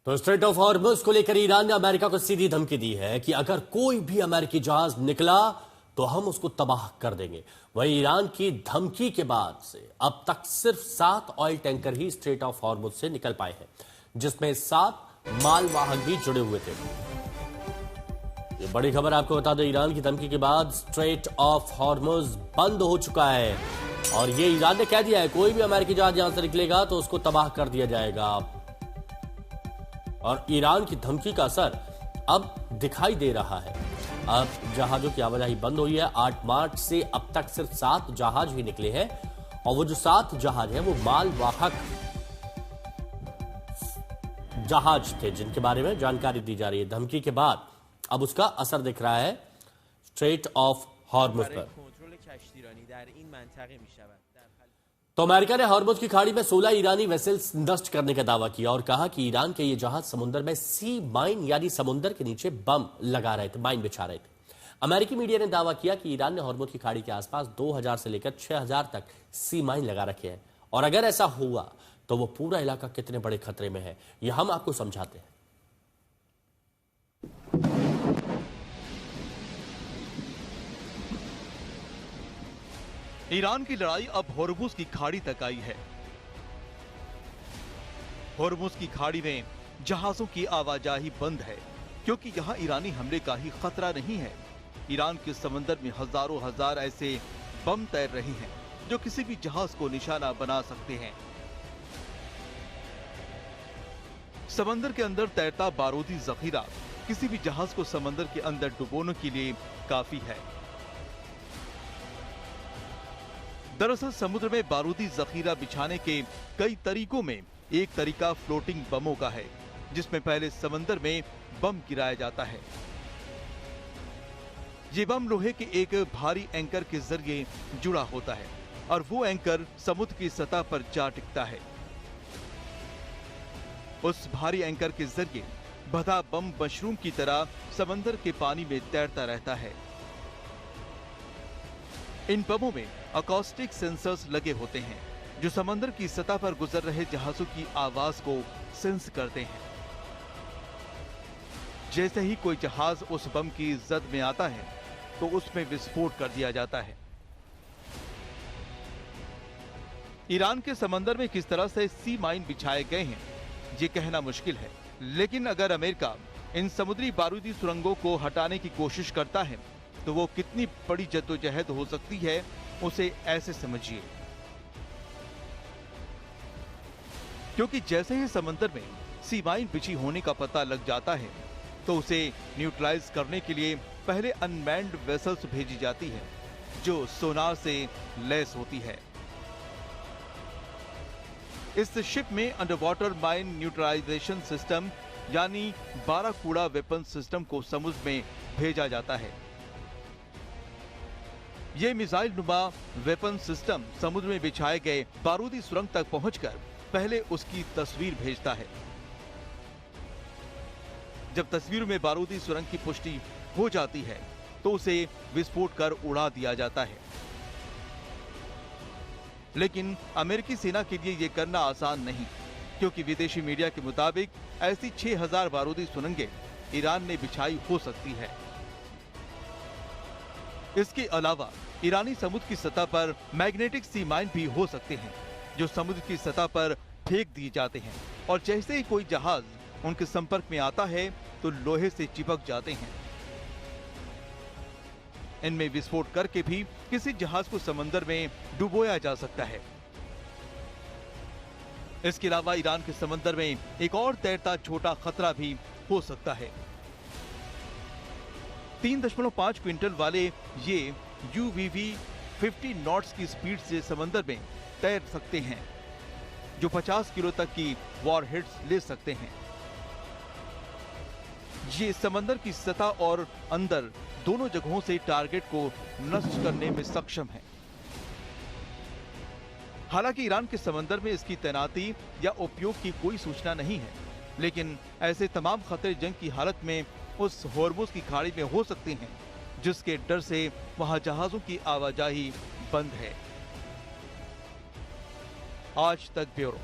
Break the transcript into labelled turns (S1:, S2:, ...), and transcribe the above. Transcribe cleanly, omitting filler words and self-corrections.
S1: तो straight of Hormuz को लेकर ईरान ने अमेरिका को सीधी धमकी दी है कि अगर कोई भी अमेरिकी जहाज निकला तो हम उसको तबाह कर देंगे। वहीं ईरान की धमकी के बाद से अब तक सिर्फ 7 oil tanker he straight of Hormuz से निकल पाए हैं, जिसमें 7 मालवाहक भी जुड़े हुए थे। ये बड़ी खबर आपको बता दें, ईरान की धमकी के बाद स्ट्रेट ऑफ हॉर्मुज बंद हो चुका है और ये ईरान ने कह दिया है कोई भी अमेरिकी जहाज यहां से निकलेगा तो उसको तबाह कर दिया जाएगा। और ईरान की धमकी का असर अब दिखाई दे रहा है। अब जहाजों की आवाजाही बंद हुई है। 8 मार्च से अब तक सिर्फ 7 जहाज ही निकले हैं और वो जो 7 जहाज हैं वो मालवाहक जहाज थे, जिनके बारे में जानकारी दी जा रही है। धमकी के बाद अब उसका असर दिख रहा है स्ट्रेट ऑफ हॉर्मुज पर। तो अमेरिका ने हॉर्मुज की खाड़ी में 16 ईरानी वेसल्स नष्ट करने का दावा किया और कहा कि ईरान के ये जहाज समुद्र में सी माइन यानी समुद्र के नीचे बम लगा रहे थे, माइन बिछा रहे थे। अमेरिकी मीडिया ने दावा किया कि ईरान ने हॉर्मुज की खाड़ी के आसपास 2000 से लेकर 6000 तक सी माइन लगा रखे हैं और अगर ऐसा हुआ तो वो पूरा इलाका कितने बड़े खतरे में है, यह हम आपको समझाते हैं।
S2: ईरान की लड़ाई अब होर्मुज की खाड़ी तक आई है। होर्मुज की खाड़ी में जहाजों की आवाजाही बंद है क्योंकि यहां ईरानी हमले का ही खतरा नहीं है। ईरान के समंदर में हजारों हजार ऐसे बम तैर रहे हैं जो किसी भी जहाज को निशाना बना सकते हैं। समंदर के अंदर तैरता बारूदी जखीरा किसी भी जहाज को समंदर के अंदर डुबोने के लिए काफी है। दरअसल समुद्र में बारूदी जखीरा बिछाने के कई तरीकों में एक तरीका फ्लोटिंग बमों का है, जिसमें पहले समंदर में बम गिराया जाता है। ये बम लोहे के एक भारी एंकर के जरिए जुड़ा होता है और वो एंकर समुद्र की सतह पर जा टिकता है। उस भारी एंकर के जरिए बंधा बम मशरूम की तरह समंदर के पानी में तैरता रहता है। इन बमों में अकॉस्टिक सेंसर्स लगे होते हैं जो समंदर की सतह पर गुजर रहे जहाजों की आवाज को सेंस करते हैं। जैसे ही कोई जहाज उस बम की जद में आता है तो उसमें विस्फोट कर दिया जाता है। ईरान के समंदर में किस तरह से सी माइन बिछाए गए हैं ये कहना मुश्किल है, लेकिन अगर अमेरिका इन समुद्री बारूदी सुरंगों को हटाने की कोशिश करता है तो वो कितनी बड़ी जद्दोजहद हो सकती है उसे ऐसे समझिए। क्योंकि जैसे ही समंदर में सी माइन बिछी होने का पता लग जाता है तो उसे न्यूट्रलाइज करने के लिए पहले अनमैन्ड वेसल्स भेजी जाती है जो सोनार से लैस होती है। इस शिप में under water mine neutralization system यानी बाराकूड़ा वेपन सिस्टम को समुद्र में भेजा जाता है। ये मिसाइल नुमा वेपन सिस्टम समुद्र में बिछाए गए बारूदी सुरंग तक पहुंचकर पहले उसकी तस्वीर भेजता है। जब तस्वीर में बारूदी सुरंग की पुष्टि हो जाती है तो उसे विस्फोट कर उड़ा दिया जाता है। लेकिन अमेरिकी सेना के लिए यह करना आसान नहीं, क्योंकि विदेशी मीडिया के मुताबिक ऐसी 6000 बारूदी सुरंगें ईरान ने बिछाई हो सकती है। इसके अलावा ईरानी समुद्र की सतह पर मैग्नेटिक सी माइन भी हो सकते हैं जो समुद्र की सतह पर फेंक दिए जाते हैं और जैसे ही कोई जहाज उनके संपर्क में आता है तो लोहे से चिपक जाते हैं। इनमें विस्फोट करके भी किसी जहाज को समंदर में डुबोया जा सकता है। इसके अलावा ईरान के समंदर में एक और तैरता छोटा खतरा भी हो सकता है। 3.5 क्विंटल वाले ये UVV 50 नॉट्स की स्पीड से समंदर में तैर सकते हैं जो 50 किलो तक की वॉरहेड्स ले सकते हैं। ये समंदर की सतह और अंदर दोनों जगहों से टारगेट को नष्ट करने में सक्षम है। हालांकि ईरान के समंदर में इसकी तैनाती या उपयोग की कोई सूचना नहीं है, लेकिन ऐसे तमाम खतरे जंग की हालत में उस होर्मुज की खाड़ी में हो सकते हैं जिसके डर से वहां जहाजों की आवाजाही बंद है। आज तक ब्यूरो।